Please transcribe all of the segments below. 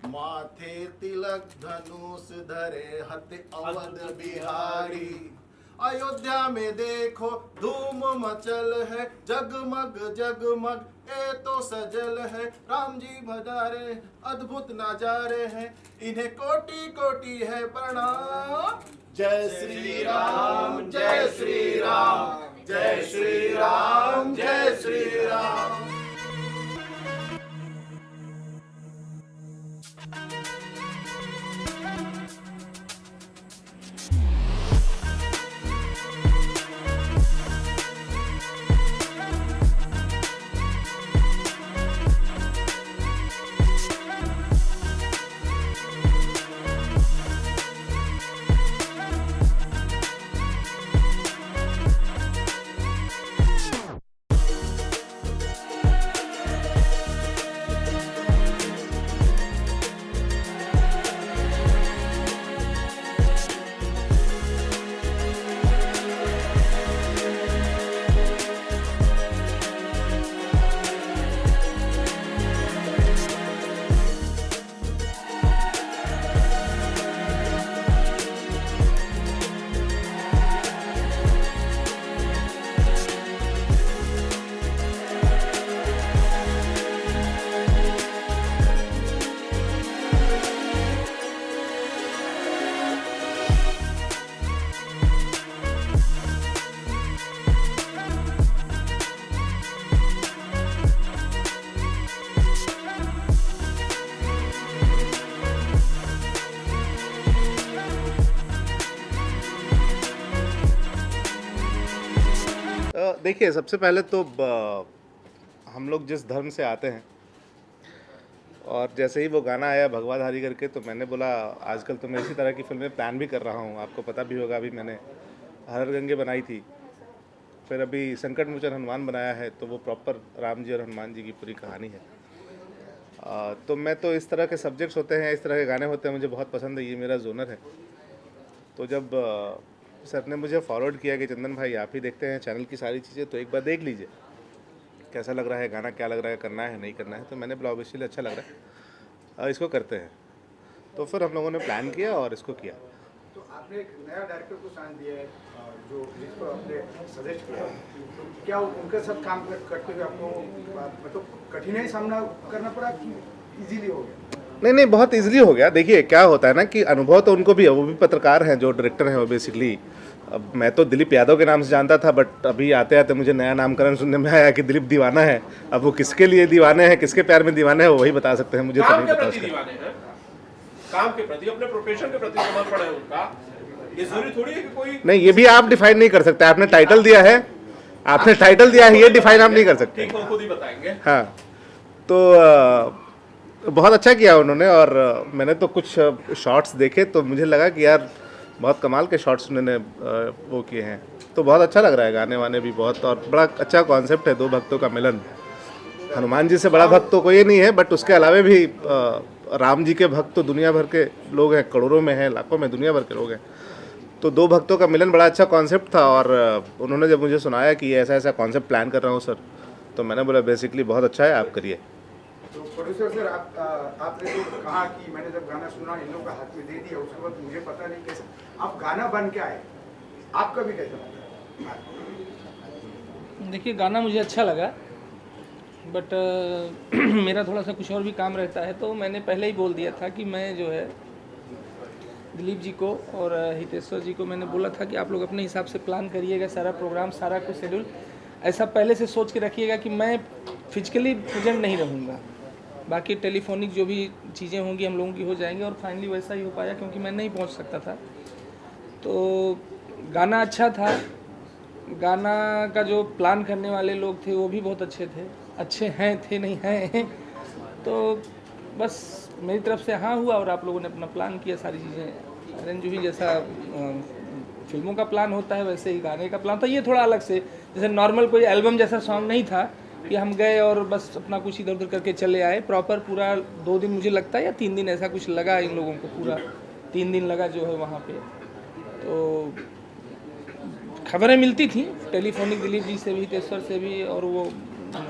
माथे तिलक धनुष धरे हते अवध बिहारी। अयोध्या में देखो धूम मचल है, जगमग जगमग ए तो सजल है। राम जी भजारे अद्भुत नजारे हैं, इन्हें कोटि कोटि है प्रणाम। जय श्री राम जय श्री राम जय श्री राम जय श्री राम। देखिए, सबसे पहले तो हम लोग जिस धर्म से आते हैं, और जैसे ही वो गाना आया भगवाधारी करके, तो मैंने बोला आजकल तो मैं इसी तरह की फिल्में प्लान भी कर रहा हूँ। आपको पता भी होगा, अभी मैंने हर गंगे बनाई थी, फिर अभी संकट मोचन हनुमान बनाया है, तो वो प्रॉपर राम जी और हनुमान जी की पूरी कहानी है। तो मैं तो इस तरह के सब्जेक्ट्स होते हैं, इस तरह के गाने होते हैं, मुझे बहुत पसंद है, ये मेरा जोनर है। तो जब सर ने मुझे फॉरवर्ड किया कि चंदन भाई आप ही देखते हैं चैनल की सारी चीज़ें, तो एक बार देख लीजिए कैसा लग रहा है गाना, क्या लग रहा है, करना है नहीं करना है। तो मैंने बोला ऑब्वियसली अच्छा लग रहा है, इसको करते हैं। तो फिर हम लोगों ने प्लान किया और इसको किया। तो आपने एक नया डायरेक्टर को साइन दिया है, जो जिसको आपने सजेस्ट किया, तो क्या उनके साथ काम करते हुए आपको मतलब कठिनाई सामना करना पड़ा कि इजीली हो गया? नहीं, बहुत इजीली हो गया। देखिए क्या होता है ना कि अनुभव तो उनको भी है, वो भी पत्रकार हैं, जो डायरेक्टर हैं वो बेसिकली। अब मैं तो दिलीप यादव के नाम से जानता था, बट अभी आते आते मुझे नया नामकरण सुनने में आया कि दिलीप दीवाना है। अब वो किसके लिए दीवाने हैं, किसके प्यार में दीवाने हैं, वो वही बता सकते हैं, मुझे तो नहीं पता उसका। काम के प्रति, अपने प्रोफेशन के प्रति समर्पण है उनका। ये जरूरी थोड़ी है कि कोई नहीं, ये भी आप डिफाइन नहीं कर सकते। आपने टाइटल दिया है, आपने टाइटल दिया है, ये डिफाइन आप नहीं कर सकते। ठीक, वो खुद ही बताएंगे। हाँ, तो बहुत अच्छा किया उन्होंने। और मैंने तो कुछ शॉट्स देखे तो मुझे लगा कि यार बहुत कमाल के शॉट्स उन्होंने वो किए हैं। तो बहुत अच्छा लग रहा है, गाने वाने भी बहुत, और बड़ा अच्छा कॉन्सेप्ट है, दो भक्तों का मिलन। हनुमान जी से बड़ा भक्त तो कोई नहीं है, बट उसके अलावा भी राम जी के भक्त तो दुनिया भर के लोग हैं, करोड़ों में हैं, लाखों में, दुनिया भर के लोग हैं। तो दो भक्तों का मिलन बड़ा अच्छा कॉन्सेप्ट था। और उन्होंने जब मुझे सुनाया कि ऐसा ऐसा कॉन्सेप्ट प्लान कर रहा हूँ सर, तो मैंने बोला बेसिकली बहुत अच्छा है, आप करिए। तो प्रोड्यूसर सर, आपने जो कहा कि मैंने जब गाना सुना इन लोगों का हाथ में दे दिया, उसके बाद मुझे पता नहीं कैसे आप गाना बन के आए, आपका भी कैसा लगा? देखिए, गाना मुझे अच्छा लगा, बट मेरा थोड़ा सा कुछ और भी काम रहता है, तो मैंने पहले ही बोल दिया था कि मैं जो है दिलीप जी को और हितेश्वर जी को मैंने बोला था कि आप लोग अपने हिसाब से प्लान करिएगा सारा प्रोग्राम, सारा कुछ शेड्यूल ऐसा पहले से सोच के रखिएगा कि मैं फिजिकली प्रेजेंट नहीं रहूँगा, बाकी टेलीफोनिक जो भी चीज़ें होंगी हम लोगों की हो जाएंगी। और फाइनली वैसा ही हो पाया, क्योंकि मैं नहीं पहुँच सकता था। तो गाना अच्छा था, गाना का जो प्लान करने वाले लोग थे वो भी बहुत अच्छे थे, अच्छे हैं, थे नहीं हैं। तो बस मेरी तरफ से हाँ हुआ, और आप लोगों ने अपना प्लान किया, सारी चीज़ें अरेंज हुई। जैसा फिल्मों का प्लान होता है वैसे ही गाने का प्लान था। ये थोड़ा अलग से, जैसे नॉर्मल कोई एल्बम जैसा सॉन्ग नहीं था कि हम गए और बस अपना कुछ इधर उधर करके चले आए। प्रॉपर पूरा 2 दिन मुझे लगता है या 3 दिन ऐसा कुछ लगा इन लोगों को, पूरा 3 दिन लगा जो है वहाँ पे। तो खबरें मिलती थी टेलीफोनिक दिलीप जी से भी, हितेश्वर से भी, और वो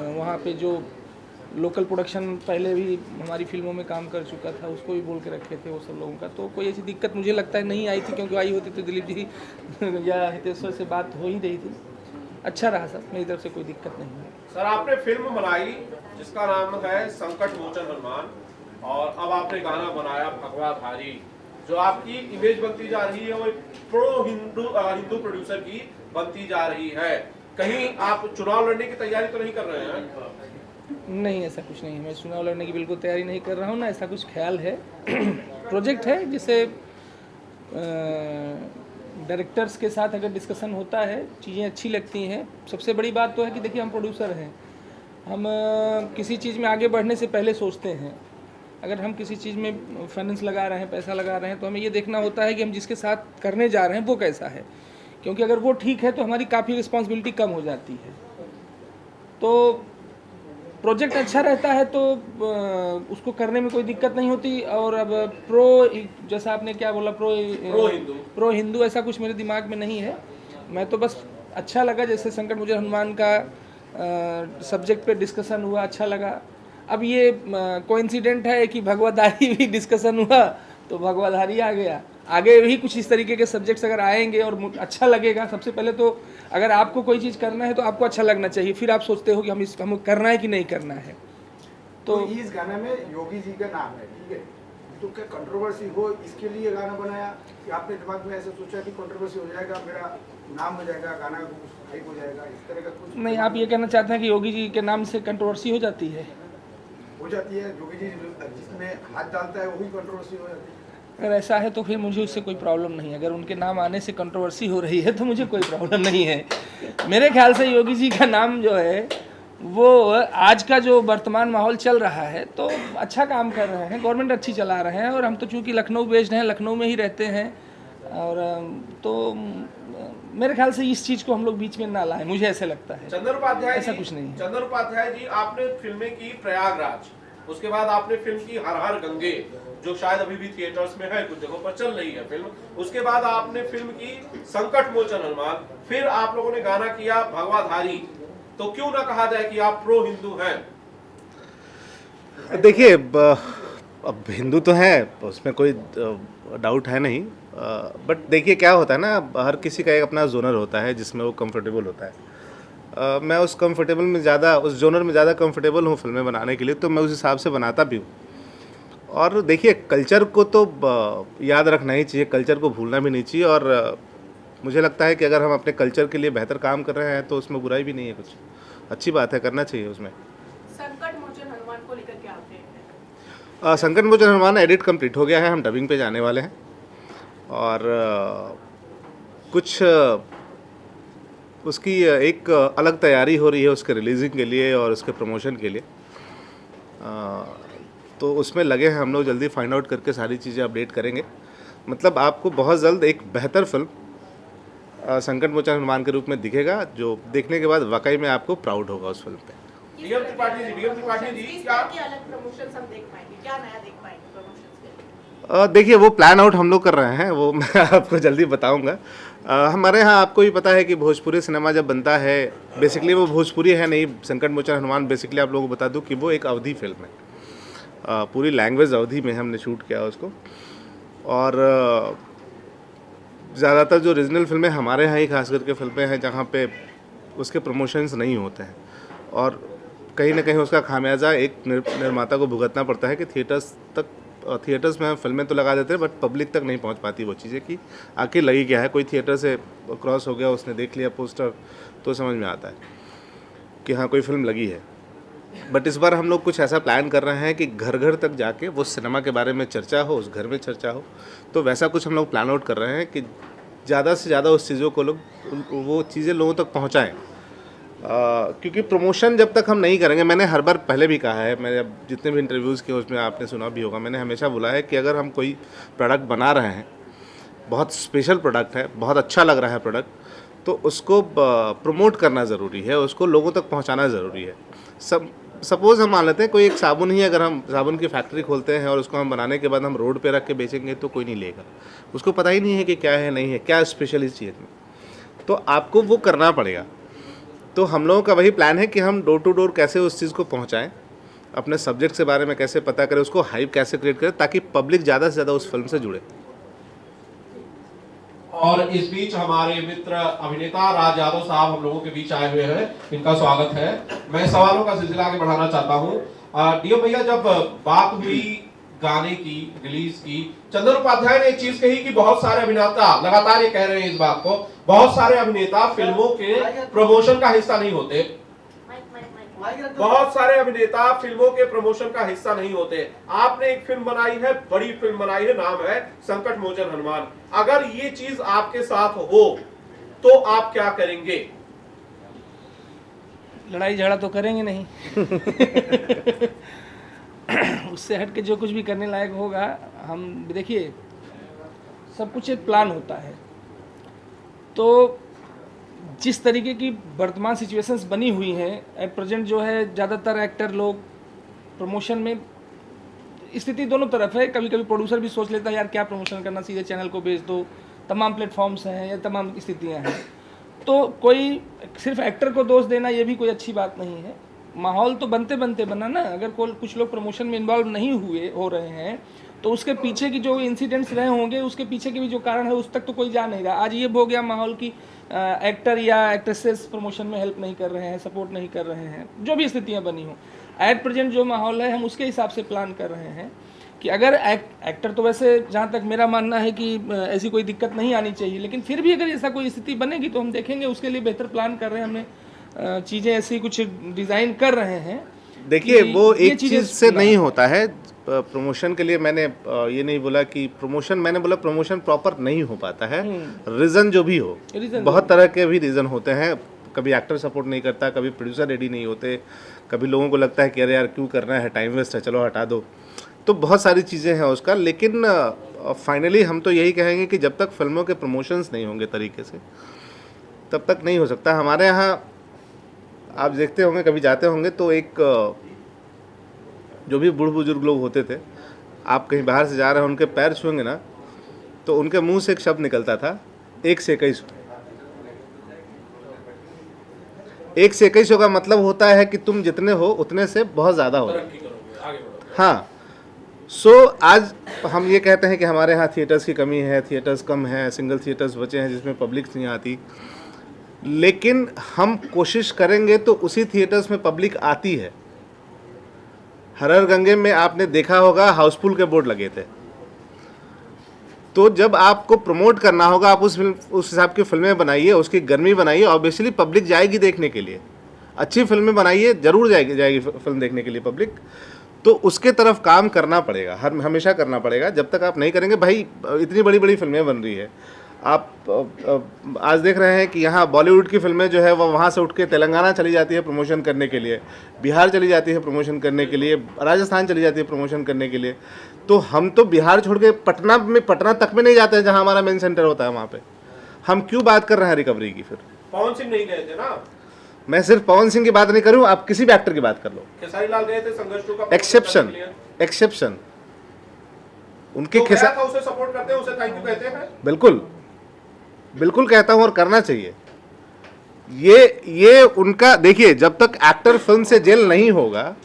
वहाँ पे जो लोकल प्रोडक्शन पहले भी हमारी फिल्मों में काम कर चुका था उसको भी बोल के रखे थे वो सब लोगों का। तो कोई ऐसी दिक्कत मुझे लगता है नहीं आई थी, क्योंकि आई होती तो दिलीप जी या हितेश्वर से बात हो ही रही थी। अच्छा रहा सर, मेरी तरफ से कोई दिक्कत नहीं है। सर, आपने फिल्म बनाई जिसका नाम है संकट मोचन हनुमान, और अब आपने गाना बनाया भगवाधारी। जो आपकी इमेज बनती जा रही है वो प्रो हिंदू प्रोड्यूसर की बनती जा रही है। कहीं आप चुनाव लड़ने की तैयारी तो नहीं कर रहे हैं? नहीं, ऐसा कुछ नहीं है, मैं चुनाव लड़ने की बिल्कुल तैयारी नहीं कर रहा हूँ, ना ऐसा कुछ ख्याल है। प्रोजेक्ट है जिसे डायरेक्टर्स के साथ अगर डिस्कशन होता है, चीज़ें अच्छी लगती हैं। सबसे बड़ी बात तो है कि देखिए, हम प्रोड्यूसर हैं, हम किसी चीज़ में आगे बढ़ने से पहले सोचते हैं। अगर हम किसी चीज़ में फाइनेंस लगा रहे हैं, पैसा लगा रहे हैं, तो हमें ये देखना होता है कि हम जिसके साथ करने जा रहे हैं वो कैसा है, क्योंकि अगर वो ठीक है तो हमारी काफ़ी रिस्पॉन्सिबिलिटी कम हो जाती है। तो प्रोजेक्ट अच्छा रहता है तो उसको करने में कोई दिक्कत नहीं होती। और अब जैसा आपने क्या बोला, प्रो हिंदू ऐसा कुछ मेरे दिमाग में नहीं है। मैं तो बस अच्छा लगा, जैसे संकट मोचन हनुमान का सब्जेक्ट पे डिस्कशन हुआ, अच्छा लगा। अब ये कोइंसिडेंट है कि भगवतधारी भी डिस्कशन हुआ तो भगवतधारी आ गया। आगे भी कुछ इस तरीके के सब्जेक्ट्स अगर आएंगे और अच्छा लगेगा, सबसे पहले तो अगर आपको कोई चीज़ करना है तो आपको अच्छा लगना चाहिए, फिर आप सोचते हो कि हम करना है कि नहीं करना है। तो इस गाने में योगी जी का नाम है, ठीक है, तो क्या कंट्रोवर्सी हो इसके लिए गाना बनाया, कि आपने दिमाग में ऐसा सोचा कि कंट्रोवर्सी हो जाएगा, मेरा नाम हो जाएगा, गाना हाइप हो जाएगा, इस तरह का कुछ? नहीं, आप ये कहना चाहते हैं कि योगी जी के नाम से कंट्रोवर्सी हो जाती है? हो जाती है, योगी जी जिसमें हाथ डालता है वही कंट्रोवर्सी हो जाती है। अगर ऐसा है तो फिर मुझे उससे कोई प्रॉब्लम नहीं है। अगर उनके नाम आने से कंट्रोवर्सी हो रही है तो मुझे कोई प्रॉब्लम नहीं है। मेरे ख्याल से योगी जी का नाम जो है वो आज का जो वर्तमान माहौल चल रहा है तो अच्छा काम कर रहे हैं, गवर्नमेंट अच्छी चला रहे हैं, और हम तो चूँकि लखनऊ बेस्ड हैं, लखनऊ में ही रहते हैं, और तो मेरे ख्याल से इस चीज़ को हम लोग बीच में ना लाएं, मुझे ऐसे लगता है। चंदन उपाध्याय ऐसा कुछ नहीं है। चंदन उपाध्याय जी, आपने फिल्में की प्रयागराज, उसके बाद आपने फिल्म की हर हर गंगे, जो शायद अभी भी थिएटर्स में है, कुछ जगहों पर चल रही है फिल्म। उसके बाद आपने फिल्म की संकट मोचन हनुमान, फिर आप लोगों ने गाना किया भगवाधारी। तो क्यों ना कहा जाए कि आप प्रो हिंदू हैं? देखिए, अब हिंदू तो हैं, उसमें कोई डाउट है नहीं, बट देखिए क्या होता है ना, हर किसी का एक अपना जोनर होता है जिसमें वो कंफर्टेबल होता है। मैं उस कंफर्टेबल में ज़्यादा, उस जोनर में ज़्यादा कंफर्टेबल हूँ फिल्में बनाने के लिए, तो मैं उस हिसाब से बनाता भी हूँ। और देखिए, कल्चर को तो याद रखना ही चाहिए, कल्चर को भूलना भी नहीं चाहिए। और मुझे लगता है कि अगर हम अपने कल्चर के लिए बेहतर काम कर रहे हैं तो उसमें बुराई भी नहीं है, कुछ अच्छी बात है, करना चाहिए उसमें। संकट मोचन हनुमान को लेकर के आते हैं? संकट मोचन हनुमान एडिट कंप्लीट हो गया है, हम डबिंग पे जाने वाले हैं, और कुछ उसकी एक अलग तैयारी हो रही है उसके रिलीजिंग के लिए और उसके प्रमोशन के लिए। तो उसमें लगे हैं हम लोग, जल्दी फाइंड आउट करके सारी चीज़ें अपडेट करेंगे। मतलब आपको बहुत जल्द एक बेहतर फिल्म संकट मोचन हनुमान के रूप में दिखेगा, जो देखने के बाद वाकई में आपको प्राउड होगा उस फिल्म पे। डीएम त्रिपाठी जी क्या अलग प्रमोशंस हम देख पाएंगे, क्या नया देख पाएंगे प्रमोशंस के? देखिए वो प्लान आउट हम लोग कर रहे हैं, वो मैं आपको जल्दी बताऊंगा। हमारे यहाँ आपको भी पता है कि भोजपुरी सिनेमा जब बनता है, बेसिकली वो भोजपुरी है नहीं, संकट मोचन हनुमान बेसिकली आप लोगों को बता दूं कि वो एक अवधी फिल्म है, पूरी लैंग्वेज अवधी में हमने शूट किया उसको। और ज़्यादातर जो रीजनल फिल्में हमारे यहाँ ही खास करके फिल्में हैं जहाँ पे उसके प्रमोशंस नहीं होते हैं, और कहीं ना कहीं उसका खामियाजा एक निर्माता को भुगतना पड़ता है कि थिएटर्स में हम फिल्में तो लगा देते हैं बट पब्लिक तक नहीं पहुंच पाती वो चीज़ें कि आखिर लगी क्या है। कोई थिएटर से क्रॉस हो गया, उसने देख लिया पोस्टर तो समझ में आता है कि हाँ कोई फिल्म लगी है। बट इस बार हम लोग कुछ ऐसा प्लान कर रहे हैं कि घर घर तक जाके वो सिनेमा के बारे में चर्चा हो, उस घर में चर्चा हो। तो वैसा कुछ हम लोग प्लान आउट कर रहे हैं कि ज़्यादा से ज़्यादा उस चीज़ों को वो चीज़ें लोगों तक पहुँचाएँ। क्योंकि प्रमोशन जब तक हम नहीं करेंगे, मैंने हर बार पहले भी कहा है, मैंने अब जितने भी इंटरव्यूज़ किए उसमें आपने सुना भी होगा, मैंने हमेशा बोला है कि अगर हम कोई प्रोडक्ट बना रहे हैं, बहुत स्पेशल प्रोडक्ट है, बहुत अच्छा लग रहा है प्रोडक्ट, तो उसको प्रमोट करना ज़रूरी है, उसको लोगों तक पहुंचाना ज़रूरी है। सपोज़ हम मान लेते हैं कोई एक साबुन ही, अगर हम साबुन की फैक्ट्री खोलते हैं और उसको हम बनाने के बाद हम रोड पे रख के बेचेंगे तो कोई नहीं लेगा, उसको पता ही नहीं है कि क्या है नहीं है, क्या स्पेशल इस चीज़ में, तो आपको वो करना पड़ेगा। तो हम लोगों का वही प्लान है कि हम डोर टू डोर कैसे उस चीज़ को पहुंचाएं, अपने सब्जेक्ट के बारे में कैसे पता करें, उसको हाइप कैसे क्रिएट करें ताकि पब्लिक ज़्यादा से ज़्यादा उस फिल्म से जुड़े। और इस बीच हमारे मित्र अभिनेता राज यादव साहब हम लोगों के बीच आए हुए हैं, इनका स्वागत है। मैं सवालों का सिलसिला आगे बढ़ाना चाहता हूँ। डीएम भैया, जब बात हुई गाने की, रिलीज की, चंदन उपाध्याय ने एक चीज कही कि बहुत सारे अभिनेता, लगातार ये कह रहे हैं इस बात को, बहुत सारे अभिनेता फिल्मों के प्रमोशन का हिस्सा नहीं होते, बहुत सारे अभिनेता फिल्मों के प्रमोशन का हिस्सा नहीं होते। आपने एक फिल्म बनाई है, बड़ी फिल्म बनाई है, नाम है संकट मोचन हनुमान। अगर ये चीज आपके साथ हो तो आप क्या करेंगे? लड़ाई झगड़ा तो करेंगे नहीं। उससे हट के जो कुछ भी करने लायक होगा हम, देखिए सब कुछ एक प्लान होता है। तो जिस तरीके की वर्तमान सिचुएशंस बनी हुई हैं एट प्रेजेंट, जो है ज़्यादातर एक्टर लोग प्रमोशन में, स्थिति दोनों तरफ है। कभी कभी प्रोड्यूसर भी सोच लेता है यार क्या प्रमोशन करना, सीधे चैनल को बेच दो, तमाम प्लेटफॉर्म्स हैं या तमाम स्थितियां हैं। तो कोई सिर्फ एक्टर को दोष देना ये भी कोई अच्छी बात नहीं है। माहौल तो बनते बनते बना ना। अगर कुछ लोग प्रमोशन में इन्वॉल्व नहीं हो रहे हैं तो उसके पीछे की जो इंसिडेंट्स रहे होंगे, उसके पीछे के भी जो कारण है उस तक तो कोई जा नहीं रहा। आज ये हो गया माहौल की एक्टर या एक्ट्रेसेस प्रमोशन में हेल्प नहीं कर रहे हैं, सपोर्ट नहीं कर रहे हैं, जो भी स्थितियां बनी हो। एट प्रेजेंट जो माहौल है हम उसके हिसाब से प्लान कर रहे हैं कि अगर एक्टर तो वैसे जहाँ तक मेरा मानना है कि ऐसी कोई दिक्कत नहीं आनी चाहिए, लेकिन फिर भी अगर ऐसा कोई स्थिति बनेगी तो हम देखेंगे, उसके लिए बेहतर प्लान कर रहे हैं। हमने चीज़ें ऐसी कुछ डिज़ाइन कर रहे हैं। देखिए वो एक चीज़ से नहीं होता है प्रमोशन के लिए। मैंने ये नहीं बोला कि प्रमोशन, मैंने बोला प्रमोशन प्रॉपर नहीं हो पाता है। रीज़न जो भी हो, बहुत तरह के भी रीज़न होते हैं। कभी एक्टर सपोर्ट नहीं करता, कभी प्रोड्यूसर रेडी नहीं होते, कभी लोगों को लगता है कि अरे यार क्यों करना है, टाइम वेस्ट है, चलो हटा दो। तो बहुत सारी चीज़ें हैं उसका। लेकिन फाइनली हम तो यही कहेंगे कि जब तक फिल्मों के प्रमोशंस नहीं होंगे तरीके से, तब तक नहीं हो सकता। हमारे यहाँ आप देखते होंगे, कभी जाते होंगे तो एक जो भी बूढ़ बुजुर्ग लोग होते थे, आप कहीं बाहर से जा रहे हैं, उनके पैर छुएंगे ना तो उनके मुंह से एक शब्द निकलता था, 1 से 21। 1 से 21 का मतलब होता है कि तुम जितने हो उतने से बहुत ज़्यादा हो। हाँ, आज हम ये कहते हैं कि हमारे यहाँ थिएटर्स की कमी है, थिएटर्स कम है, सिंगल थिएटर्स बचे हैं जिसमें पब्लिक नहीं आती। लेकिन हम कोशिश करेंगे तो उसी थिएटर्स में पब्लिक आती है। हर हर गंगे में आपने देखा होगा हाउसफुल के बोर्ड लगे थे। तो जब आपको प्रमोट करना होगा, आप उस हिसाब की फिल्में बनाइए, उसकी गर्मी बनाइए। ऑब्वियसली पब्लिक जाएगी देखने के लिए, अच्छी फिल्में बनाइए, जरूर जाएगी फिल्म देखने के लिए पब्लिक। तो उसके तरफ काम करना पड़ेगा, हमेशा करना पड़ेगा। जब तक आप नहीं करेंगे, भाई इतनी बड़ी बड़ी फिल्में बन रही है, आप आज देख रहे हैं कि यहाँ बॉलीवुड की फिल्में जो है वो वहाँ से उठ के तेलंगाना चली जाती है प्रमोशन करने के लिए, बिहार चली जाती है प्रमोशन करने के लिए, राजस्थान चली जाती है प्रमोशन करने के लिए। तो हम तो बिहार छोड़ के पटना तक में नहीं जाते हैं जहाँ हमारा मेन सेंटर होता है वहाँ पे। हम क्यों बात कर रहे हैं रिकवरी की? फिर पवन सिंह नहीं गए थे ना? मैं सिर्फ पवन सिंह की बात नहीं करूँ, आप किसी भी एक्टर की बात कर लो। खेसारी लाल गए थे संघर्ष 2 का एक्सेप्शन उनके जो गया था उसे सपोर्ट करते हैं, उसे थैंक यू कहते हैं। बिल्कुल कहता हूं और करना चाहिए। ये उनका, देखिए जब तक एक्टर फिल्म से जेल नहीं होगा,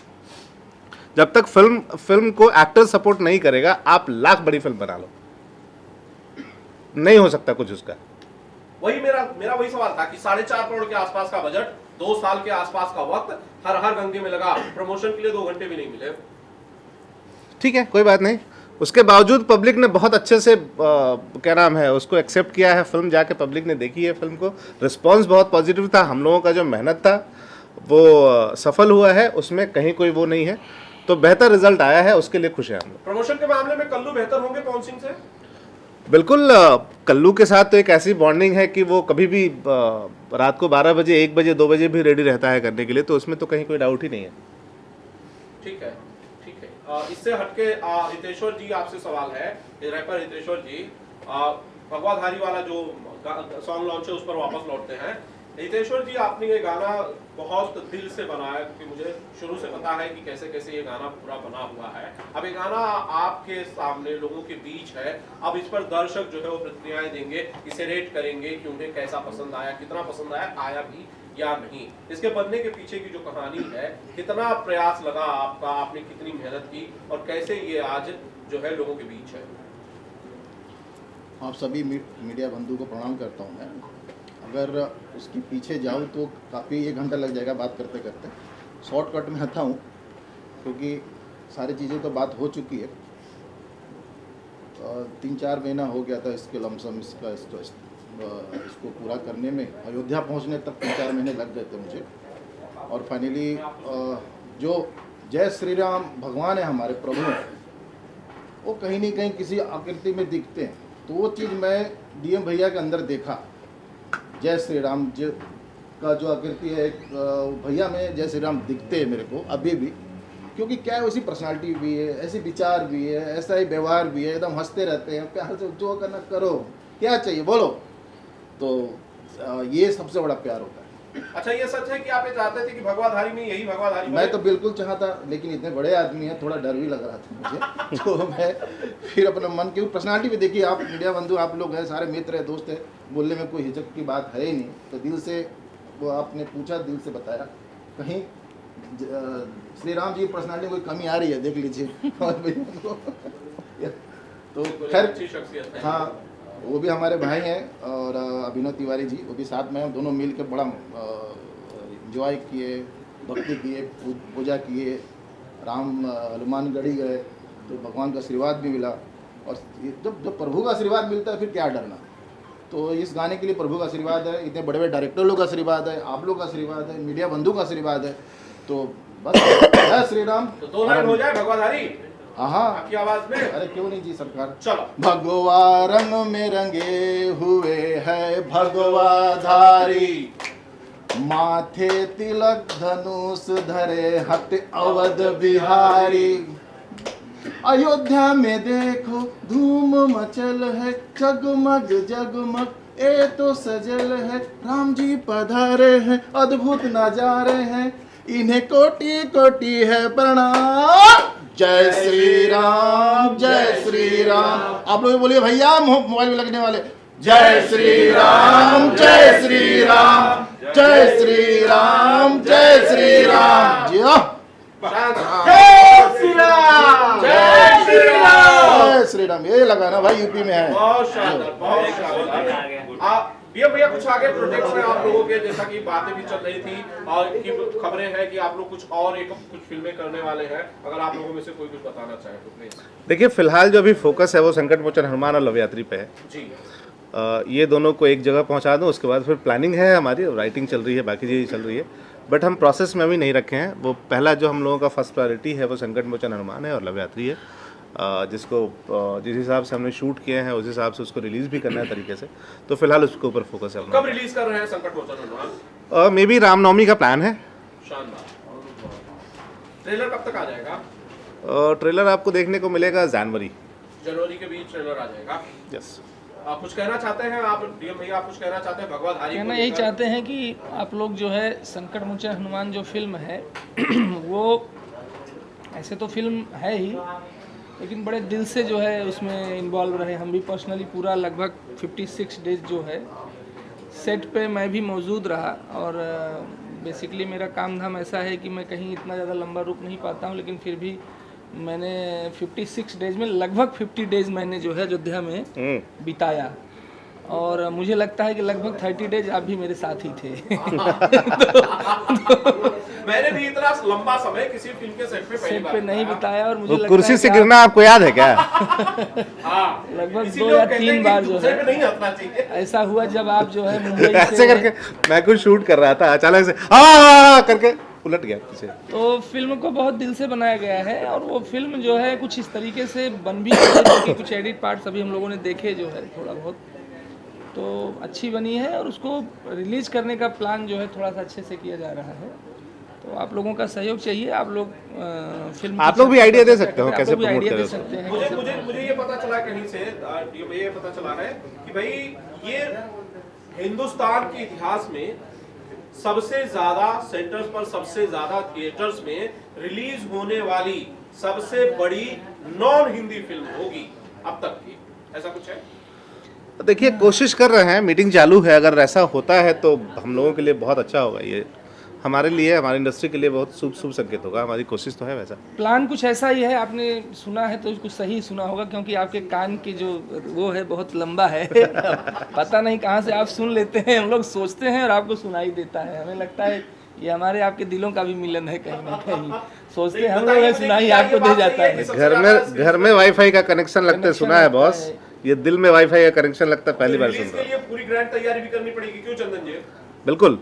जब तक फिल्म को एक्टर सपोर्ट नहीं करेगा, आप लाख बड़ी फिल्म बना लो, नहीं हो सकता कुछ उसका। वही मेरा वही सवाल था कि 4.5 करोड़ के आसपास का बजट, 2 साल के आसपास का वक्त, हर गंगे में लगा, प्रमोशन के लिए 2 घंटे भी नहीं मिले। ठीक है, कोई बात नहीं। उसके बावजूद पब्लिक ने बहुत अच्छे से क्या नाम है उसको एक्सेप्ट किया है। फिल्म जाके पब्लिक ने देखी है, फिल्म को रिस्पांस बहुत पॉजिटिव था। हम लोगों का जो मेहनत था वो सफल हुआ है, उसमें कहीं कोई वो नहीं है। तो बेहतर रिजल्ट आया है, उसके लिए खुश हैं हम लोग। प्रमोशन के मामले में कल्लू बेहतर होंगे पवन सिंह से? बिल्कुल। कल्लू के साथ तो एक ऐसी बॉन्डिंग है कि वो कभी भी रात को 12 बजे, 1 बजे, 2 बजे भी रेडी रहता है करने के लिए, तो उसमें तो कहीं कोई डाउट ही नहीं है। ठीक है। इससे हटके हितेश्वर जी आपसे सवाल है, रैपर हितेश्वर जी, भगवाधारी वाला जो सॉन्ग लॉन्च है उस पर वापस लौटते हैं। हितेश्वर जी, आपने ये गाना बहुत दिल से बनाया, क्योंकि मुझे शुरू से पता है कि कैसे कैसे ये गाना पूरा बना हुआ है। अब ये गाना आपके सामने लोगों के बीच है, अब इस पर दर्शक जो है वो प्रतिक्रियाएं देंगे, इसे रेट करेंगे कि उन्हें कैसा पसंद आया, कितना पसंद आया भी या नहीं। इसके बनने के पीछे की जो कहानी है, कितना प्रयास लगा आपका, आपने कितनी मेहनत की, और कैसे ये आज जो है लोगों के बीच है? आप सभी मीडिया बंधु को प्रणाम करता हूं मैं। अगर उसके पीछे जाऊं तो काफ़ी 1 घंटा लग जाएगा बात करते करते। शॉर्टकट में आता हूं क्योंकि सारी चीज़ें तो बात हो चुकी है। 3-4 महीना हो गया था इसके लमसम इसको पूरा करने में। अयोध्या पहुंचने तक 3-4 महीने लग गए थे मुझे। और फाइनली जो जय श्री राम भगवान है हमारे प्रभु, वो कहीं नहीं कहीं किसी आकृति में दिखते हैं। तो वो चीज़ मैं डीएम भैया के अंदर देखा। जय श्री राम जी का जो आकृति है, भैया में जय श्री राम दिखते हैं मेरे को अभी भी। क्योंकि क्या है, वैसी पर्सनालिटी भी है, ऐसे विचार भी है, ऐसा ही व्यवहार भी है, एकदम हंसते रहते हैं, प्यार से जो करना करो, क्या चाहिए बोलो। तो ये सबसे बड़ा प्यार होता है। अच्छा, ये सच है कि आप ये चाहते थे कि भगवाधारी में यही भगवाधारी? मैं तो बिल्कुल चाहता, लेकिन इतने बड़े आदमी हैं, थोड़ा डर भी लग रहा था मुझे। तो मैं फिर अपना मन की पर्सनालिटी भी देखिए। आप मीडिया बंधु, आप लोग हैं, सारे मित्र हैं, दोस्त हैं, बोलने में कोई हिचक की बात है ही नहीं। तो दिल से वो आपने पूछा, दिल से बताया। कहीं श्री राम जी की पर्सनालिटी कोई कमी आ रही है, देख लीजिए। तो खैर, हाँ, वो भी हमारे भाई हैं। और अभिनव तिवारी जी, वो भी साथ में हैं। दोनों मिल के बड़ा इंजॉय किए, भक्ति किए, पूजा किए, राम हनुमानगढ़ी गए तो भगवान का आशीर्वाद भी मिला। और जब प्रभु का आशीर्वाद मिलता है फिर क्या डरना। तो इस गाने के लिए प्रभु का आशीर्वाद है, इतने बड़े बड़े डायरेक्टर लोग का आशीर्वाद है, आप लोग का आशीर्वाद है, मीडिया बंधु का आशीर्वाद है। तो बस जय श्री राम। तो 2 लाइन हो जाए भगवाधारी हाँ, आपकी आवाज में? अरे क्यों नहीं जी सरकार। चलो। भगवा रंग में रंगे हुए है भगवाधारी, माथे तिलक धनुष धरे हट अवध बिहारी। अयोध्या में देखो धूम मचल है, जगमग जगमग ए तो सजल है। राम जी पधारे हैं, अद्भुत नजारे हैं, इन्हें कोटि कोटि है प्रणाम। जय श्री राम, जय श्री राम। आप लोग बोलिए भैया, मोबाइल में लगने वाले। जय श्री राम, जय श्री राम, जय श्री राम, जय श्री राम। जी हाँ, जय श्री राम, जय श्री राम, जय श्री राम। ये लगाना भाई, यूपी में है। बहुत शानदार, बहुत शानदार। भैया कुछ आगे प्रोजेक्ट्स में आप लोगों के, जैसा कि बातें भी चल रही थी और की खबरें हैं कि आप लोग कुछ फिल्में करने वाले हैं, अगर आप लोगों में से कोई कुछ बताना चाहे तो प्लीज। देखिए, फिलहाल जो अभी फोकस है वो संकट मोचन हनुमान और लव यात्री पे है जी। ये दोनों को एक जगह पहुंचा दूं, उसके बाद फिर प्लानिंग है हमारी, राइटिंग चल रही है, बाकी चीज़ें चल रही है, बट हम प्रोसेस में अभी नहीं रखे हैं। वो पहला जो हम लोगों का फर्स्ट प्रायोरिटी है वो संकट मोचन हनुमान है और लव यात्री है। जिसको जिस हिसाब से हमने शूट किए हैं उस हिसाब से उसको रिलीज़ भी करना है तरीके से, तो फिलहाल उसके ऊपर फोकस है कब रिलीज कर रहे हैं संकट मोचन हनुमान? मे बी रामनवमी का प्लान है। शानदार। ट्रेलर कब तक आ जाएगा? ट्रेलर आपको देखने को मिलेगा जनवरी के बीच ट्रेलर आ जाएगा। यस। आप कुछ कहना चाहते हैं? आप डीएम भैया आप कुछ कहना चाहते हैं भगवाधारी को कहना यही लेकर? चाहते हैं कि आप लोग जो है संकट मोचन हनुमान जो फिल्म है वो ऐसे तो फिल्म है ही, लेकिन बड़े दिल से जो है उसमें इन्वॉल्व रहे। हम भी पर्सनली पूरा लगभग 56 डेज जो है सेट पे मैं भी मौजूद रहा, और बेसिकली मेरा काम धाम ऐसा है कि मैं कहीं इतना ज़्यादा लंबा रुक नहीं पाता हूँ, लेकिन फिर भी मैंने 56 डेज में लगभग 50 डेज मैंने जो है अयोध्या में बिताया, और मुझे लगता है कि लगभग 30 डेज आप भी मेरे साथ ही थे। मैंने भी इतना लंबा समय किसी फिल्म के सेट पे पहली सेट बार पे नहीं बिताया, और मुझे वो लगता कुर्सी है से कि गिरना आपको याद है क्या? हाँ, लगभग इसीलिए 2 या वो कहते 3 हैं बार कि जो दूसरे है पे नहीं हंसना चाहिए। ऐसा हुआ जब आप जो है मुंबई ऐसे से करके मैं कुछ शूट कर रहा था, अचानक से हाँ करके उलट गया पीछे। तो फिल्म को बहुत दिल से बनाया गया है, और वो फिल्म जो है कुछ इस तरीके से बन भी गई है कि कुछ एडिट पार्ट्स अभी हम लोगों ने देखे जो है थोड़ा बहुत, तो अच्छी बनी है, और उसको रिलीज करने का प्लान जो है थोड़ा सा अच्छे से किया जा रहा है। तो आप लोगों का सहयोग चाहिए। आप लोग फिल्म आप लोग भी आइडिया दे सकते हो कैसे प्रमोट आइडिया दे करें सकते हैं। मुझे मुझे मुझे ये पता चला कहीं से ये पता चला है कि भाई ये हिंदुस्तान के इतिहास में सबसे ज्यादा सेंटर्स पर, सबसे ज्यादा थिएटर्स में रिलीज होने वाली सबसे बड़ी नॉन हिंदी फिल्म होगी अब तक की, ऐसा कुछ है? देखिए कोशिश कर रहे हैं, मीटिंग चालू है, अगर ऐसा होता है तो हम लोगों के लिए बहुत अच्छा होगा। ये हमारे लिए, हमारी इंडस्ट्री के लिए बहुत शुभ संकेत होगा। हमारी कोशिश तो है वैसा। प्लान कुछ ऐसा ही है, आपने सुना है तो कुछ सही सुना होगा, क्योंकि आपके कान की जो वो है बहुत लंबा है। पता नहीं कहाँ से आप सुन लेते हैं, हम लोग सोचते हैं और आपको सुनाई देता है। हमें लगता है ये हमारे आपके दिलों का भी मिलन है कहीं ना कहीं। सोचते हैं हम लोग हैं, सुनाई आपको दे जाता है। घर में वाईफाई का कनेक्शन लगता है, सुना है बॉस। ये दिल में वाईफाई का कनेक्शन लगता है, पहली बार सुन रिलीज रहा के लिए पूरी ग्रैंड तैयारी भी करनी पड़ेगी, क्यों चंदन जी? हूँ। बिल्कुल।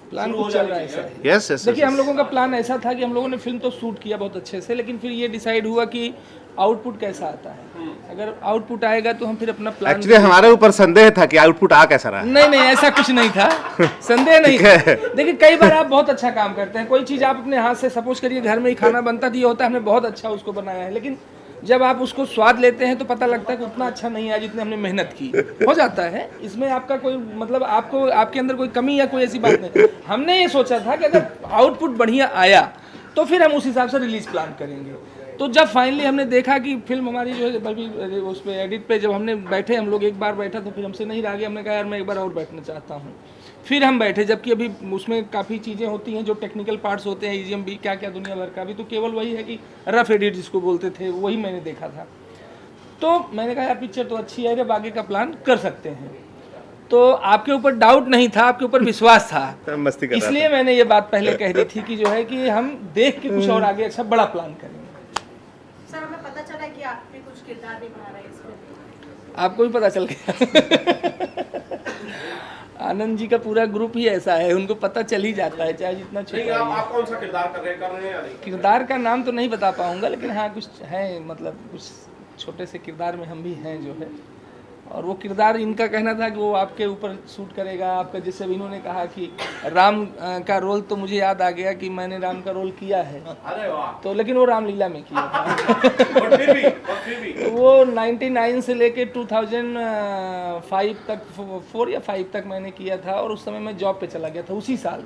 प्लान कुछ चल रहा है ऐसा। Yes yes. देखिए हम लोगों का प्लान ऐसा था कि हम लोगों ने फिल्म तो शूट किया बहुत अच्छे से, लेकिन फिर ये डिसाइड हुआ कि आउटपुट कैसा आता है। अगर आउटपुट आएगा तो हम फिर अपना प्लान। एक्चुअली हमारे ऊपर संदेह था कि आउटपुट आ कैसा रहा। नहीं ऐसा कुछ नहीं था, संदेह नहीं। देखिए कई बार आप बहुत अच्छा काम करते हैं, कोई चीज़ आप अपने हाथ से, सपोज करिए घर में ही खाना बनता तो ये होता है हमने बहुत अच्छा उसको बनाया है, लेकिन जब आप उसको स्वाद लेते हैं तो पता लगता है कि उतना अच्छा नहीं आया जितने हमने मेहनत की। हो जाता है, इसमें आपका कोई मतलब आपको आपके अंदर कोई कमी या कोई ऐसी बात नहीं। हमने ये सोचा था कि अगर आउटपुट बढ़िया आया तो फिर हम उस हिसाब से रिलीज प्लान करेंगे। तो जब फाइनली हमने देखा कि फिल्म हमारी जो है अभी उस पर एडिट पे जब हमने बैठे, हम लोग एक बार बैठा तो फिर हमसे नहीं रह गया, हमने कहा यार मैं एक बार और बैठना चाहता हूँ। फिर हम बैठे, जबकि अभी उसमें काफ़ी चीज़ें होती हैं जो टेक्निकल पार्ट्स होते हैं, EGM भी क्या क्या दुनिया भर का, अभी तो केवल वही है कि रफ एडिट जिसको बोलते थे वही मैंने देखा था। तो मैंने कहा यार पिक्चर तो अच्छी है, अब आगे का प्लान कर सकते हैं। तो आपके ऊपर डाउट नहीं था, आपके ऊपर विश्वास था, मस्ती कर रहा इसलिए मैंने ये बात पहले कह दी थी कि जो है कि हम देख के कुछ और आगे अच्छा बड़ा प्लान करेंगे। सर हमें पता चला कि आप भी कुछ किरदार भी बना रहे हैं इसमें। आपको भी पता चल गया। आनंद जी का पूरा ग्रुप ही ऐसा है, उनको पता चल ही जाता है चाहे जितना नहीं, छोटा ही। आप कौन सा किरदार कर रहे हैं या नहीं? किरदार का नाम तो नहीं बता पाऊंगा, लेकिन हाँ कुछ है, मतलब कुछ छोटे से किरदार में हम भी हैं जो है। और वो किरदार इनका कहना था कि वो आपके ऊपर शूट करेगा आपका, जैसे अभी इन्होंने कहा कि राम का रोल, तो मुझे याद आ गया कि मैंने राम का रोल किया है। अरे वाह। तो लेकिन वो रामलीला में किया था। और फिर भी तो वो 99 से लेके 2005 तक, 4 या 5 तक मैंने किया था, और उस समय मैं जॉब पे चला गया था उसी साल।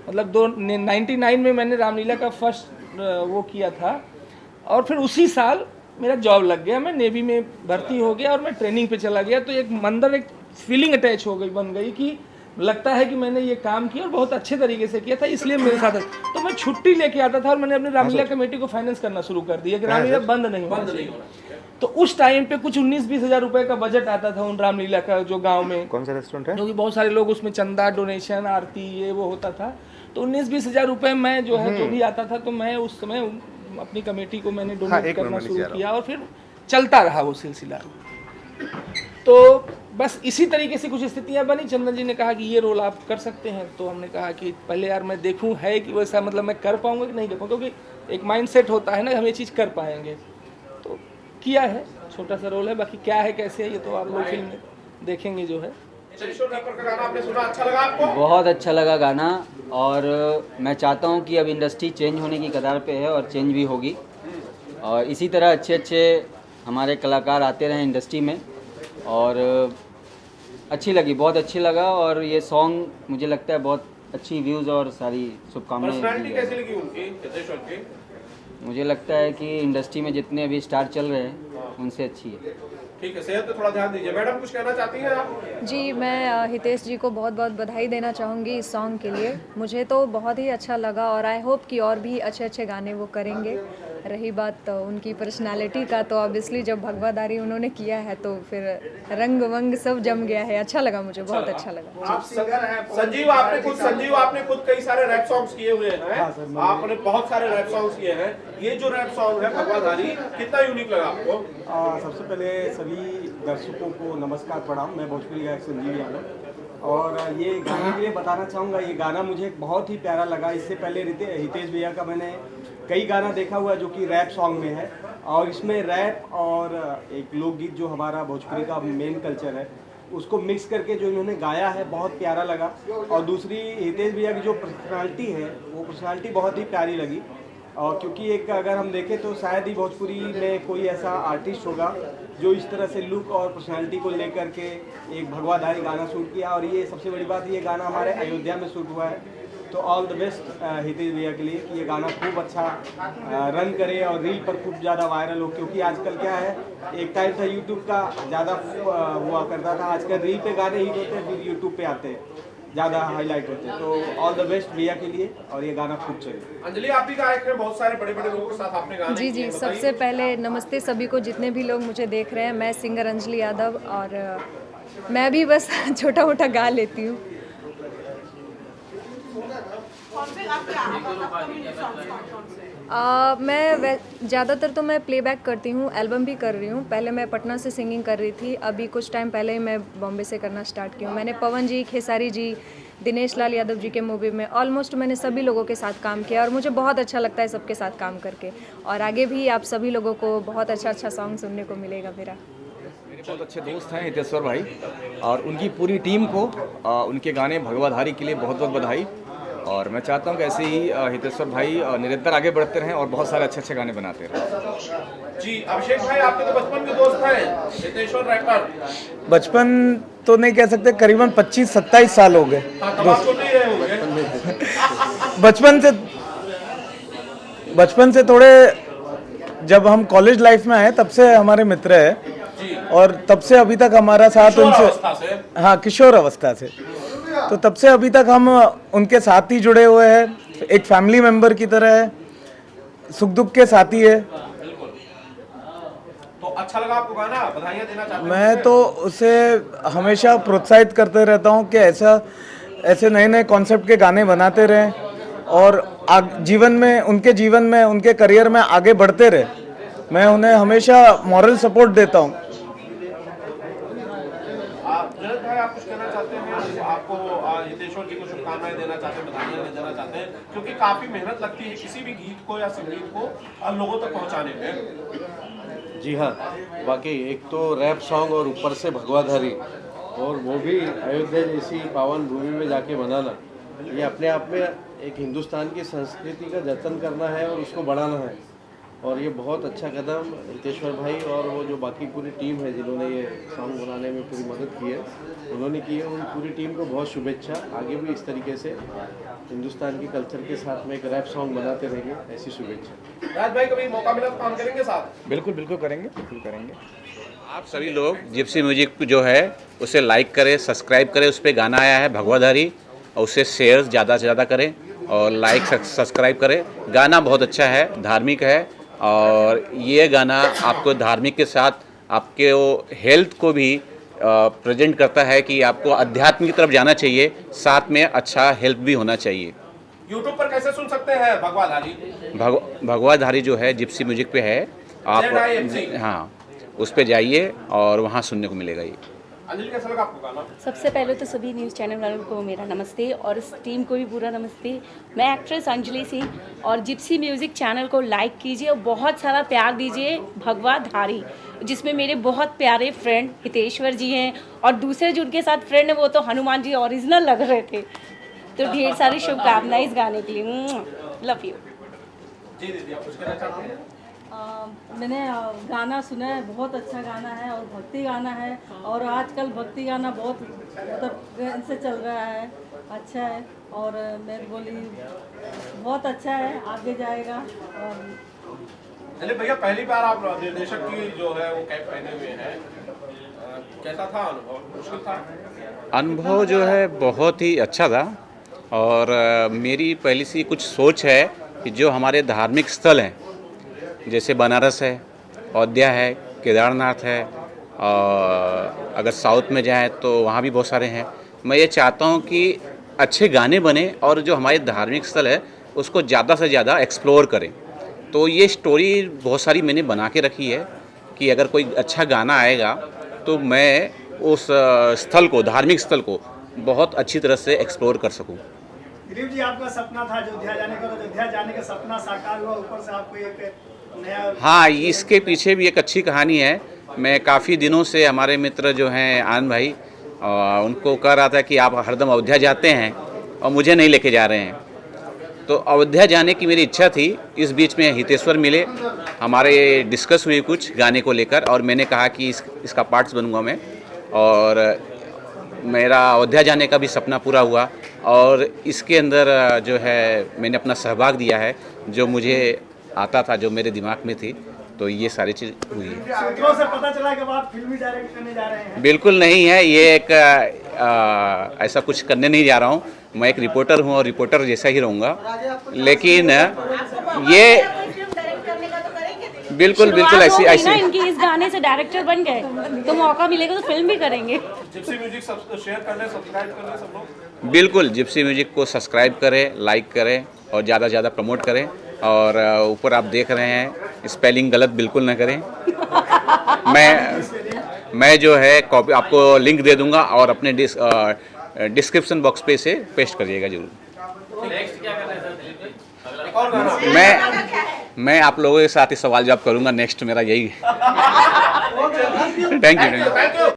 मतलब 99 में मैंने रामलीला का फर्स्ट वो किया था, और फिर उसी साल मेरा जॉब लग गया, मैं नेवी में भर्ती हो गया और मैं ट्रेनिंग पे चला गया। तो एक अंदर एक फीलिंग अटैच हो गई, बन गई कि लगता है कि मैंने ये काम किया और बहुत अच्छे तरीके से किया था, इसलिए मेरे साथ। तो मैं छुट्टी लेके आता था और मैंने अपनी रामलीला कमेटी को फाइनेंस करना शुरू कर दिया कि रामलीला बंद नहीं होना चाहिए। तो उस टाइम पे कुछ 19-20 हज़ार रुपए का बजट आता था उन रामलीला का, जो गाँव में कौन सा रेस्टोरेंट है, क्योंकि बहुत सारे लोग उसमें चंदा, डोनेशन, आरती ये वो होता था। तो 19-20 हज़ार रुपये मैं जो है जो भी आता था, तो मैं उस समय अपनी कमेटी को मैंने डोनेट करना शुरू किया, और फिर चलता रहा वो सिलसिला। तो बस इसी तरीके से कुछ स्थितियां बनी। चंदन जी ने कहा कि ये रोल आप कर सकते हैं, तो हमने कहा कि पहले यार मैं देखूं है कि वैसा मतलब मैं कर पाऊंगा कि नहीं कर पाऊंगा, क्योंकि एक माइंड सेट होता है ना हम ये चीज़ कर पाएंगे। तो किया है, छोटा सा रोल है, बाकी क्या है कैसे है ये तो आप लोग फिल्म में देखेंगे जो है। हितेश्वर रैपर का गाना आपने सुना, अच्छा लगा आपको? बहुत अच्छा लगा गाना, और मैं चाहता हूँ कि अब इंडस्ट्री चेंज होने की कगार पे है और चेंज भी होगी, और इसी तरह अच्छे अच्छे हमारे कलाकार आते रहें इंडस्ट्री में। और अच्छी लगी, बहुत अच्छी लगा, और ये सॉन्ग मुझे लगता है बहुत अच्छी व्यूज़ और सारी शुभकामनाएं। पर्सनालिटी कैसी लगी उनकी, हितेश्वर की? मुझे लगता है कि इंडस्ट्री में जितने अभी स्टार चल रहे हैं उनसे अच्छी है। ठीक है, सेहत पे थोड़ा ध्यान दीजिए। मैडम कुछ कहना चाहती हैं आप? जी, मैं हितेश जी को बहुत बहुत बधाई देना चाहूँगी इस सॉन्ग के लिए। मुझे तो बहुत ही अच्छा लगा, और आई होप कि और भी अच्छे अच्छे गाने वो करेंगे। रही बात उनकी पर्सनालिटी का, तो ऑब्वियसली जब भगवाधारी उन्होंने किया है तो फिर रंग वंग सब जम गया है। अच्छा लगा, मुझे बहुत अच्छा लगा। आप सिंगर हैं, संजीव आपने खुद कई सारे रैप सॉन्ग्स किए हुए हैं। आपने बहुत सारे रैप सॉन्ग्स किए हैं। ये जो रैप सॉन्ग है भगवाधारी, कितना यूनिक लगा आपको? सबसे पहले सभी दर्शकों को नमस्कार, प्रणाम। मैं भोजपुरी गायक संजीव यादव, और ये गाने के लिए बताना चाहूँगा, ये गाना मुझे बहुत ही प्यारा लगा। इससे पहले हितेश भैया का मैंने कई गाना देखा हुआ जो कि रैप सॉन्ग में है, और इसमें रैप और एक लोकगीत जो हमारा भोजपुरी का मेन कल्चर है उसको मिक्स करके जो इन्होंने गाया है, बहुत प्यारा लगा। और दूसरी, हितेश भैया की जो पर्सनालिटी है वो पर्सनालिटी बहुत ही प्यारी लगी, और क्योंकि एक अगर हम देखें तो शायद ही भोजपुरी में कोई ऐसा आर्टिस्ट होगा जो इस तरह से लुक और पर्सनालिटी को लेकर के एक भगवाधारी गाना शूट किया। और ये सबसे बड़ी बात, ये गाना हमारे अयोध्या में शूट हुआ है। तो ऑल द बेस्ट हितेश भैया के लिए कि ये गाना खूब अच्छा रन करे और रील पर खूब ज़्यादा वायरल हो, क्योंकि आजकल क्या है, एक टाइम था यूट्यूब का ज़्यादा हुआ करता था, आजकल रील पे गाने हिट होते हैं, फिर यूट्यूब पे आते हैं, ज़्यादा हाईलाइट होते हैं। तो ऑल द बेस्ट भैया के लिए, और ये गाना खूब चले। अंजलि, आप भी गायक हैं, बहुत सारे बड़े बड़े लोगों के साथ आपने गाने जी किए जी, हैं, सबसे पहले नमस्ते सभी को, जितने भी लोग मुझे देख रहे हैं। मैं सिंगर अंजलि यादव, और मैं भी बस छोटा मोटा गा लेती हूँ। कौन से आपके upcoming songs कौन से? मैं ज़्यादातर तो मैं प्लेबैक करती हूँ, एल्बम भी कर रही हूँ। पहले मैं पटना से सिंगिंग कर रही थी, अभी कुछ टाइम पहले ही मैं बॉम्बे से करना स्टार्ट की हूँ। मैंने पवन जी, खेसारी जी, दिनेश लाल यादव जी के मूवी में ऑलमोस्ट मैंने सभी लोगों के साथ काम किया, और मुझे बहुत अच्छा लगता है सबके साथ काम करके। और आगे भी आप सभी लोगों को बहुत अच्छा सॉन्ग सुनने को मिलेगा मेरा। मेरे बहुत अच्छे दोस्त हैं हितेश्वर भाई, और उनकी पूरी टीम को उनके गाने भगवाधारी के लिए बहुत बहुत बधाई। और मैं चाहता हूं कि ऐसे ही हितेश्वर भाई निरंतर आगे बढ़ते रहें और बहुत सारे अच्छे अच्छे गाने बनाते रहें। जी, अभिषेक भाई, आपके तो बचपन के दोस्त हैं हितेश्वर रैपर। बचपन तो नहीं कह सकते, करीबन 25-27 साल हो गए। हाँ, तब आप सुन नहीं रहे होंगे। बचपन से थोड़े, जब हम कॉलेज लाइफ में आए तब से हमारे मित्र है, और तब से अभी तक हमारा साथ उनसे, हाँ, किशोर अवस्था से, तो तब से अभी तक हम उनके साथ ही जुड़े हुए हैं, एक फैमिली मेंबर की तरह है, सुख दुख के साथी है। तो अच्छा लगा आपको गाना, बधाइयाँ देना चाहते हैं? मैं तो उसे हमेशा प्रोत्साहित करते रहता हूँ कि ऐसे नए नए कॉन्सेप्ट के गाने बनाते रहें, और जीवन में, उनके जीवन में, उनके करियर में आगे बढ़ते रहे। मैं उन्हें हमेशा मॉरल सपोर्ट देता हूँ। भाई, आप कुछ कहना चाहते हैं? आपको हितेश्वर जी को शुभकामनाएं देना चाहते हैं, बधाइयाँ देना चाहते हैं, क्योंकि काफी मेहनत लगती है किसी भी गीत को या संगीत को लोगों तक पहुंचाने में। जी हाँ, वाकई एक तो रैप सॉन्ग और ऊपर से भगवाधारी, और वो भी अयोध्या जैसी पावन भूमि में जाके बनाना, ये अपने आप में एक हिंदुस्तान की संस्कृति का जतन करना है और उसको बढ़ाना है। और ये बहुत अच्छा कदम हितेश्वर भाई और वो जो बाकी पूरी टीम है जिन्होंने ये सॉन्ग बनाने में पूरी मदद की है, उन्होंने की है। उन पूरी टीम को बहुत शुभेच्छा। आगे भी इस तरीके से हिंदुस्तान के कल्चर के साथ में एक रैप सॉन्ग बनाते रहेंगे, ऐसी शुभेच्छा। राज भाई, कभी मौका मिला तो काम करेंगे साथ? बिल्कुल बिल्कुल करेंगे, बिल्कुल करेंगे। आप सभी लोग जिप्सी म्यूजिक जो है उसे लाइक करें, सब्सक्राइब करें। उस पर गाना आया है भगवाधारी, और उसे शेयर ज़्यादा से ज़्यादा करें और लाइक सब्सक्राइब करें। गाना बहुत अच्छा है, धार्मिक है, और ये गाना आपको धार्मिक के साथ आपके हेल्थ को भी प्रेजेंट करता है कि आपको अध्यात्म की तरफ जाना चाहिए, साथ में अच्छा हेल्थ भी होना चाहिए। YouTube पर कैसे सुन सकते हैं भगवाधारी? भगवाधारी जो है जिप्सी म्यूजिक पे है, आप, हाँ, उस पे जाइए और वहाँ सुनने को मिलेगा ये। अंजलि कैसा लगा आपको गाना? सबसे पहले तो सभी न्यूज़ चैनल वालों को मेरा नमस्ते और इस टीम को भी पूरा नमस्ते। मैं एक्ट्रेस अंजलि सिंह और जिप्सी म्यूज़िक चैनल को लाइक कीजिए और बहुत सारा प्यार दीजिए भगवा धारी, जिसमें मेरे बहुत प्यारे फ्रेंड हितेश्वर जी हैं और दूसरे जो उनके साथ फ्रेंड हैं वो तो हनुमान जी ओरिजिनल लग रहे थे। तो ढेर सारी शुभकामनाएं इस गाने के लिए। Love you. जी दीदी, आप कुछ कहना चाहते हैं? मैंने गाना सुना है, बहुत अच्छा गाना है और भक्ति गाना है और आजकल भक्ति गाना बहुत मतलब से चल रहा है, अच्छा है और मैं बोली बहुत अच्छा है, आगे जाएगा। और अरे भैया, पहली बार आप निर्देशक की जो है वो कैप पहने हुए हैं, कैसा था अनुभव? मुश्किल था? अनुभव जो है बहुत ही अच्छा था और मेरी पहली सी कुछ सोच है कि जो हमारे धार्मिक स्थल हैं जैसे बनारस है, अयोध्या है, केदारनाथ है और अगर साउथ में जाएं तो वहाँ भी बहुत सारे हैं। मैं ये चाहता हूँ कि अच्छे गाने बने और जो हमारे धार्मिक स्थल है उसको ज़्यादा से ज़्यादा एक्सप्लोर करें। तो ये स्टोरी बहुत सारी मैंने बना के रखी है कि अगर कोई अच्छा गाना आएगा तो मैं उस स्थल को, धार्मिक स्थल को बहुत अच्छी तरह से एक्सप्लोर कर सकूँ। दिलीप जी, आपका सपना था अयोध्या जाने का, अयोध्या जाने का सपना साकार हुआ, ऊपर से आपको एक नया। हाँ, इसके पीछे भी एक अच्छी कहानी है। मैं काफ़ी दिनों से हमारे मित्र जो हैं आनंद भाई, उनको कह रहा था कि आप हरदम अयोध्या जाते हैं और मुझे नहीं लेके जा रहे हैं। तो अयोध्या जाने की मेरी इच्छा थी। इस बीच में हितेश्वर मिले, हमारे डिस्कस हुई कुछ गाने को लेकर और मैंने कहा कि इसका पार्ट्स बनूंगा मैं और मेरा अयोध्या जाने का भी सपना पूरा हुआ और इसके अंदर जो है मैंने अपना सहभाग दिया है, जो मुझे आता था, जो मेरे दिमाग में थी। तो ये सारी चीज़ हुई है। सूत्रों से पता चला कि आप फिल्मी डायरेक्ट करने जा रहे हैं। बिल्कुल नहीं है, ये एक ऐसा कुछ करने नहीं जा रहा हूँ। मैं एक रिपोर्टर हूँ और रिपोर्टर जैसा ही रहूँगा, लेकिन ये बिल्कुल ऐसी इनकी इस गाने से डायरेक्टर बन गए तो मौका मिलेगा तो फिल्म भी करेंगे। जिप्सी म्यूजिक शेयर कर लें, सब्सक्राइब कर लें सब लोग। बिल्कुल, जिप्सी म्यूजिक को सब्सक्राइब करें, लाइक करें और ज़्यादा से ज़्यादा प्रमोट करें। और ऊपर आप देख रहे हैं, स्पेलिंग गलत बिल्कुल ना करें। मैं जो है कॉपी आपको लिंक दे दूंगा और अपने डिस्क्रिप्शन बॉक्स पे से पेस्ट करिएगा जरूर। नेक्स्ट क्या करना है सर दिलीप भाई? एक और गाना मैं आप लोगों के साथ ही सवाल जवाब करूंगा। नेक्स्ट मेरा यही। Thank you.